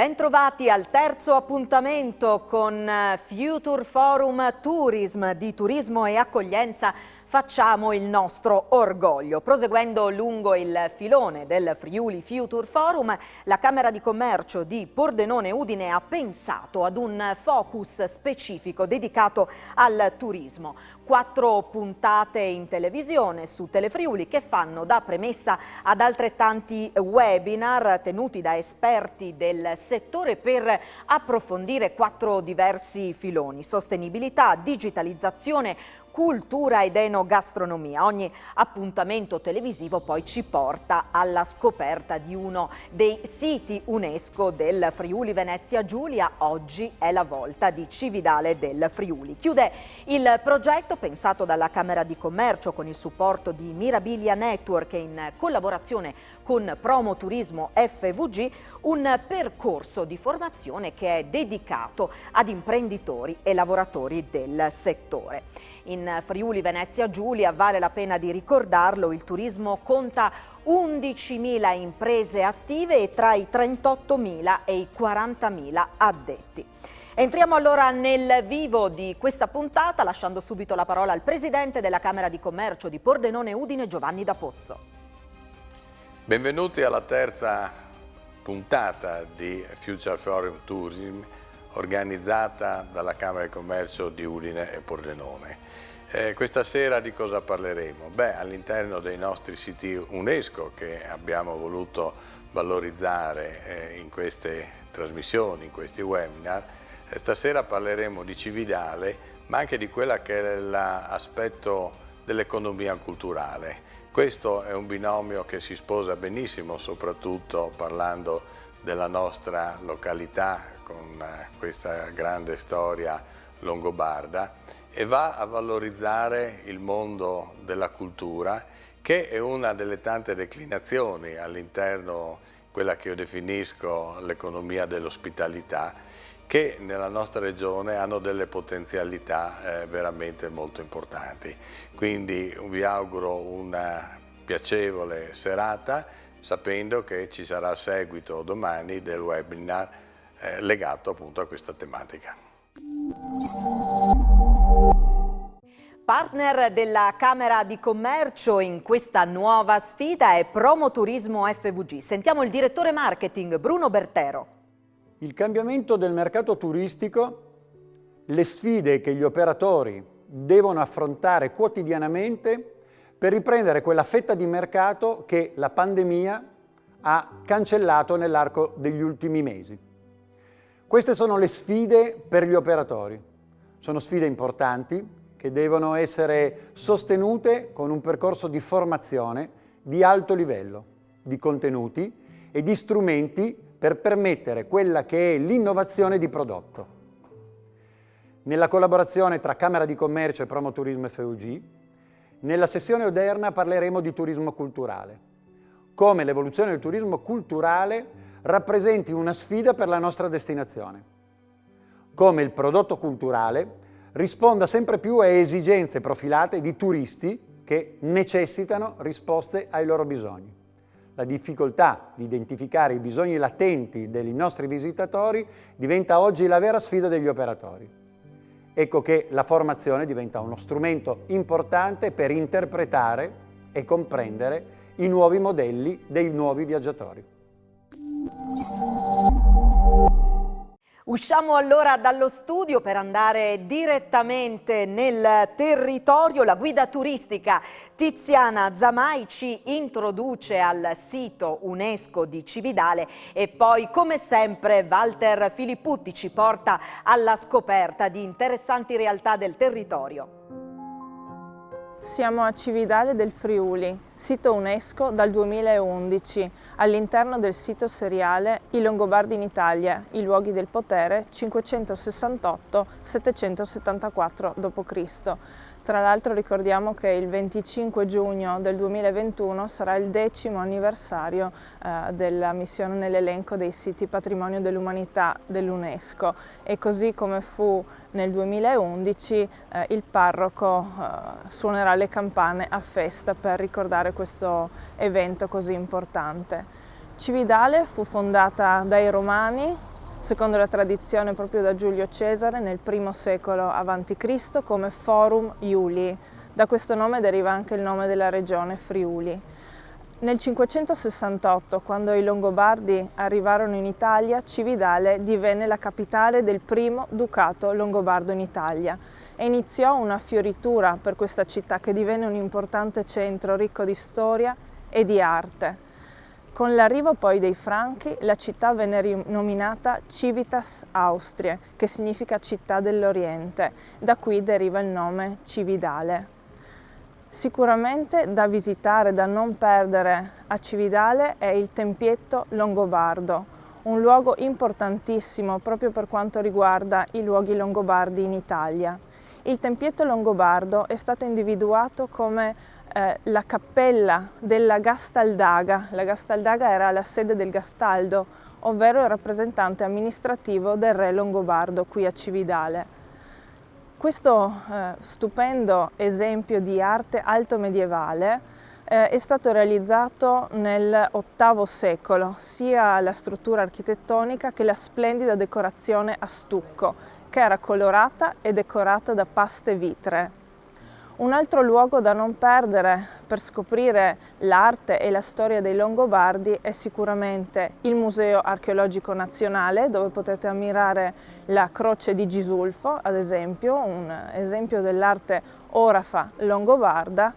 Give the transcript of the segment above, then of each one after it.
Bentrovati al terzo appuntamento con Future Forum Tourism. Di turismo e accoglienza facciamo il nostro orgoglio. Proseguendo lungo il filone del Friuli Future Forum, la Camera di Commercio di Pordenone Udine ha pensato ad un focus specifico dedicato al turismo. 4 puntate in televisione su Telefriuli che fanno da premessa ad altrettanti webinar tenuti da esperti del settore per approfondire 4 diversi filoni: sostenibilità, digitalizzazione, cultura ed enogastronomia. Ogni appuntamento televisivo poi ci porta alla scoperta di uno dei siti UNESCO del Friuli Venezia Giulia. Oggi è la volta di Cividale del Friuli. Chiude il progetto pensato dalla Camera di Commercio con il supporto di Mirabilia Network e in collaborazione con Promo Turismo FVG, un percorso di formazione che è dedicato ad imprenditori e lavoratori del settore. In Friuli Venezia Giulia, vale la pena di ricordarlo, il turismo conta 11.000 imprese attive e tra i 38.000 e i 40.000 addetti. Entriamo allora nel vivo di questa puntata, lasciando subito la parola al presidente della Camera di Commercio di Pordenone Udine, Giovanni D'Apozzo. Benvenuti alla terza puntata di Future Forum Tourism, organizzata dalla Camera di Commercio di Udine e Pordenone. Questa sera di cosa parleremo? All'interno dei nostri siti UNESCO che abbiamo voluto valorizzare in queste trasmissioni, in questi webinar, stasera parleremo di Cividale, ma anche di quella che è l'aspetto dell'economia culturale. Questo è un binomio che si sposa benissimo, soprattutto parlando della nostra località con questa grande storia longobarda, e va a valorizzare il mondo della cultura, che è una delle tante declinazioni all'interno quella che io definisco l'economia dell'ospitalità, che nella nostra regione hanno delle potenzialità veramente molto importanti. Quindi vi auguro una piacevole serata, sapendo che ci sarà seguito domani del webinar legato appunto a questa tematica. Partner della Camera di Commercio in questa nuova sfida è Promo Turismo FVG. Sentiamo il direttore marketing Bruno Bertero. Il cambiamento del mercato turistico, le sfide che gli operatori devono affrontare quotidianamente per riprendere quella fetta di mercato che la pandemia ha cancellato nell'arco degli ultimi mesi. Queste sono le sfide per gli operatori. Sono sfide importanti che devono essere sostenute con un percorso di formazione di alto livello, di contenuti e di strumenti per permettere quella che è l'innovazione di prodotto. Nella collaborazione tra Camera di Commercio e Promo Turismo FVG, nella sessione odierna parleremo di turismo culturale, come l'evoluzione del turismo culturale rappresenti una sfida per la nostra destinazione, come il prodotto culturale risponda sempre più a esigenze profilate di turisti che necessitano risposte ai loro bisogni. La difficoltà di identificare i bisogni latenti dei nostri visitatori diventa oggi la vera sfida degli operatori. Ecco che la formazione diventa uno strumento importante per interpretare e comprendere i nuovi modelli dei nuovi viaggiatori. Usciamo allora dallo studio per andare direttamente nel territorio. La guida turistica Tiziana Zamai ci introduce al sito UNESCO di Cividale e poi, come sempre, Walter Filipputti ci porta alla scoperta di interessanti realtà del territorio. Siamo a Cividale del Friuli, sito UNESCO dal 2011, all'interno del sito seriale I Longobardi in Italia, i luoghi del potere 568-774 d.C. Tra l'altro ricordiamo che il 25 giugno del 2021 sarà il 10° anniversario della missione nell'elenco dei siti patrimonio dell'umanità dell'UNESCO, e così come fu nel 2011 il parroco suonerà le campane a festa per ricordare questo evento così importante. Cividale fu fondata dai Romani secondo la tradizione proprio da Giulio Cesare nel I secolo a.C. come Forum Iulii. Da questo nome deriva anche il nome della regione Friuli. Nel 568, quando i Longobardi arrivarono in Italia, Cividale divenne la capitale del primo ducato longobardo in Italia e iniziò una fioritura per questa città che divenne un importante centro ricco di storia e di arte. Con l'arrivo poi dei Franchi, la città venne rinominata Civitas Austriae, che significa città dell'Oriente. Da qui deriva il nome Cividale. Sicuramente da visitare, da non perdere a Cividale è il Tempietto Longobardo, un luogo importantissimo proprio per quanto riguarda i luoghi longobardi in Italia. Il Tempietto Longobardo è stato individuato come la cappella della Gastaldaga. La Gastaldaga era la sede del Gastaldo, ovvero il rappresentante amministrativo del re longobardo qui a Cividale. Questo stupendo esempio di arte alto medievale è stato realizzato nel VIII secolo, sia la struttura architettonica che la splendida decorazione a stucco, che era colorata e decorata da paste vitree. Un altro luogo da non perdere per scoprire l'arte e la storia dei Longobardi è sicuramente il Museo Archeologico Nazionale, dove potete ammirare la Croce di Gisulfo, ad esempio, un esempio dell'arte orafa longobarda.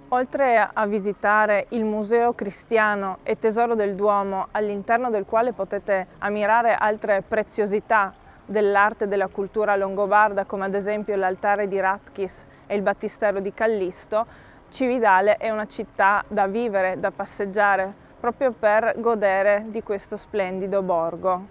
Oltre a visitare il Museo Cristiano e Tesoro del Duomo, all'interno del quale potete ammirare altre preziosità dell'arte e della cultura longobarda, come ad esempio l'altare di Ratchis e il battistero di Callisto, Cividale è una città da vivere, da passeggiare, proprio per godere di questo splendido borgo.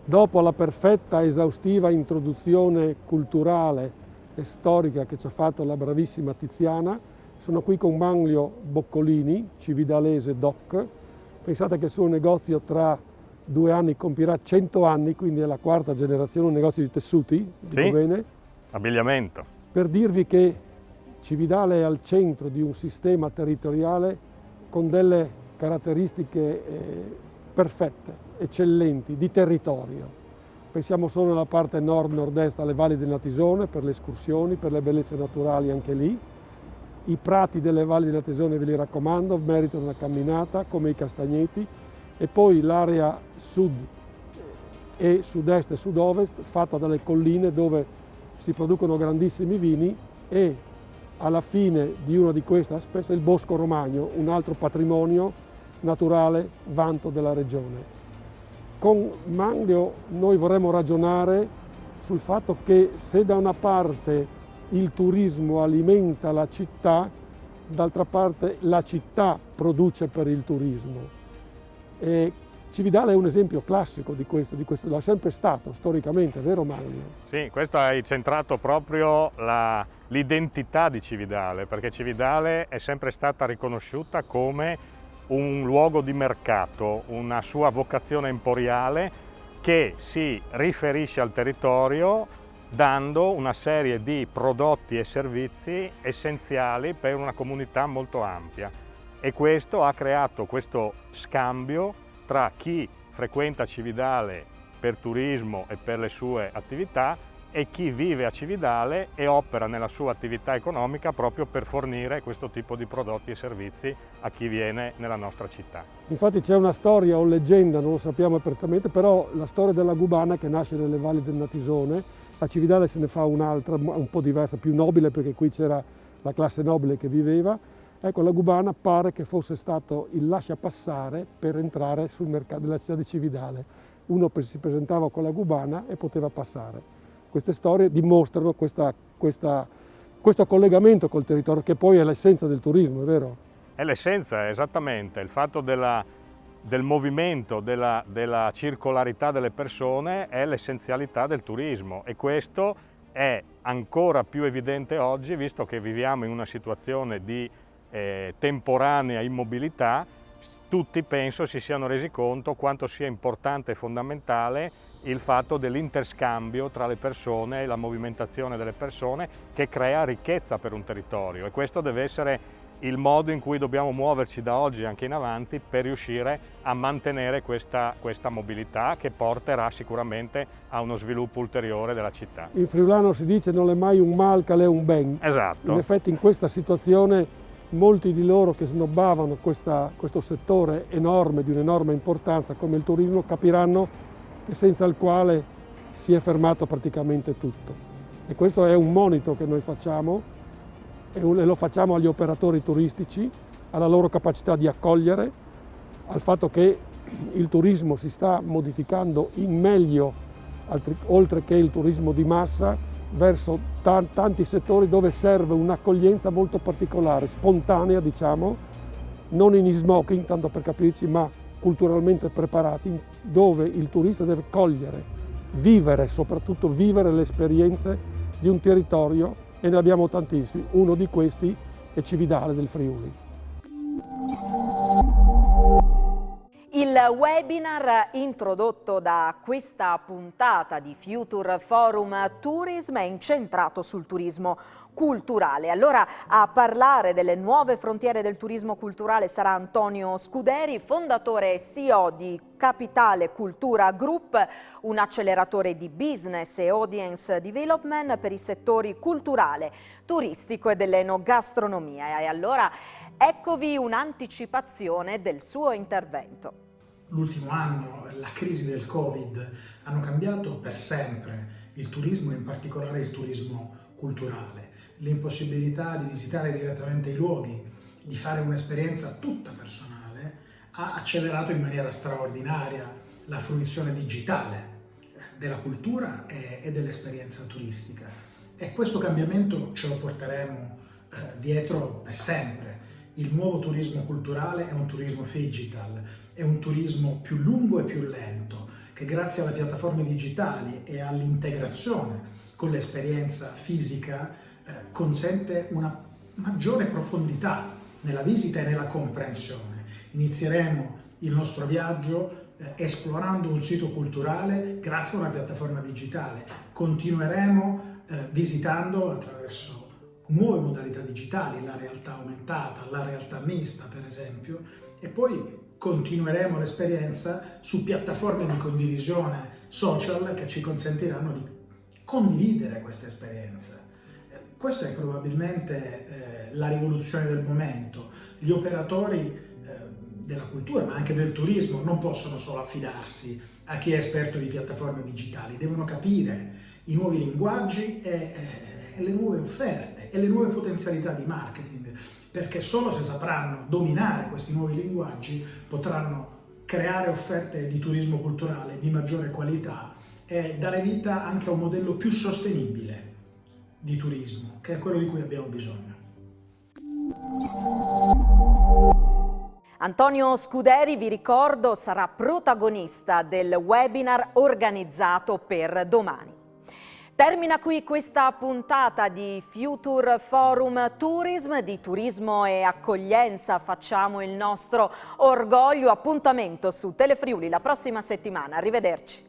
Dopo la perfetta, esaustiva introduzione culturale e storica che ci ha fatto la bravissima Tiziana, sono qui con Manlio Boccolini, cividalese doc. Pensate che il suo negozio tra 2 anni compirà 100 anni, quindi è la 4ª generazione, un negozio di tessuti, dico bene? Abbigliamento. Per dirvi che Cividale è al centro di un sistema territoriale con delle caratteristiche perfette, eccellenti, di territorio. Pensiamo solo alla parte nord-nord-est, alle valli del Natisone, per le escursioni, per le bellezze naturali anche lì. I prati delle valli del Natisone ve li raccomando, meritano una camminata, come i Castagneti. E poi l'area sud e sud-est e sud-ovest fatta dalle colline dove si producono grandissimi vini e alla fine di una di queste spesso il Bosco Romagno, un altro patrimonio naturale vanto della regione. Con Manlio noi vorremmo ragionare sul fatto che se da una parte il turismo alimenta la città, d'altra parte la città produce per il turismo. E Cividale è un esempio classico di questo lo è sempre stato storicamente, vero Manlio? Sì, questo hai centrato proprio l'identità di Cividale, perché Cividale è sempre stata riconosciuta come un luogo di mercato, una sua vocazione emporiale che si riferisce al territorio dando una serie di prodotti e servizi essenziali per una comunità molto ampia. E questo ha creato questo scambio tra chi frequenta Cividale per turismo e per le sue attività e chi vive a Cividale e opera nella sua attività economica proprio per fornire questo tipo di prodotti e servizi a chi viene nella nostra città. Infatti c'è una storia o leggenda, non lo sappiamo apertamente, però la storia della Gubana che nasce nelle valli del Natisone. A Cividale se ne fa un'altra un po' diversa, più nobile, perché qui c'era la classe nobile che viveva. Ecco, la Gubana pare che fosse stato il lasciapassare per entrare sul mercato della città di Cividale. Uno si presentava con la Gubana e poteva passare. Queste storie dimostrano questo collegamento col territorio, che poi è l'essenza del turismo, è vero? È l'essenza, esattamente, il fatto del movimento, della circolarità delle persone è l'essenzialità del turismo, e questo è ancora più evidente oggi, visto che viviamo in una situazione di temporanea immobilità. Tutti penso si siano resi conto quanto sia importante e fondamentale il fatto dell'interscambio tra le persone e la movimentazione delle persone, che crea ricchezza per un territorio, e questo deve essere il modo in cui dobbiamo muoverci da oggi anche in avanti per riuscire a mantenere questa mobilità che porterà sicuramente a uno sviluppo ulteriore della città. In friulano si dice non è mai un mal che è un ben. Esatto. In effetti in questa situazione molti di loro che snobbavano questo settore enorme, di un'enorme importanza come il turismo, capiranno che senza il quale si è fermato praticamente tutto. E questo è un monito che noi facciamo e lo facciamo agli operatori turistici, alla loro capacità di accogliere, al fatto che il turismo si sta modificando in meglio, oltre che il turismo di massa, verso tanti settori dove serve un'accoglienza molto particolare, spontanea diciamo, non in smoking, tanto per capirci, ma culturalmente preparati, dove il turista deve cogliere, vivere, soprattutto vivere le esperienze di un territorio, e ne abbiamo tantissimi. Uno di questi è Cividale del Friuli. Il webinar introdotto da questa puntata di Future Forum Tourism è incentrato sul turismo culturale. Allora a parlare delle nuove frontiere del turismo culturale sarà Antonio Scuderi, fondatore e CEO di Capitale Cultura Group, un acceleratore di business e audience development per i settori culturale, turistico e dell'enogastronomia. E allora eccovi un'anticipazione del suo intervento. L'ultimo anno, la crisi del Covid, hanno cambiato per sempre il turismo, in particolare il turismo culturale. L'impossibilità di visitare direttamente i luoghi, di fare un'esperienza tutta personale, ha accelerato in maniera straordinaria la fruizione digitale della cultura e dell'esperienza turistica. E questo cambiamento ce lo porteremo dietro per sempre. Il nuovo turismo culturale è un turismo digital, è un turismo più lungo e più lento, che grazie alle piattaforme digitali e all'integrazione con l'esperienza fisica consente una maggiore profondità nella visita e nella comprensione. Inizieremo il nostro viaggio esplorando un sito culturale grazie a una piattaforma digitale. Continueremo visitando attraverso nuove modalità digitali, la realtà aumentata, la realtà mista per esempio, e poi continueremo l'esperienza su piattaforme di condivisione social che ci consentiranno di condividere questa esperienza. Questa è probabilmente la rivoluzione del momento. Gli operatori della cultura, ma anche del turismo, non possono solo affidarsi a chi è esperto di piattaforme digitali, devono capire i nuovi linguaggi e le nuove offerte e le nuove potenzialità di marketing, perché solo se sapranno dominare questi nuovi linguaggi potranno creare offerte di turismo culturale di maggiore qualità e dare vita anche a un modello più sostenibile di turismo, che è quello di cui abbiamo bisogno. Antonio Scuderi, vi ricordo, sarà protagonista del webinar organizzato per domani. Termina qui questa puntata di Future Forum Tourism, di turismo e accoglienza. Facciamo il nostro orgoglio. Appuntamento su Telefriuli la prossima settimana. Arrivederci.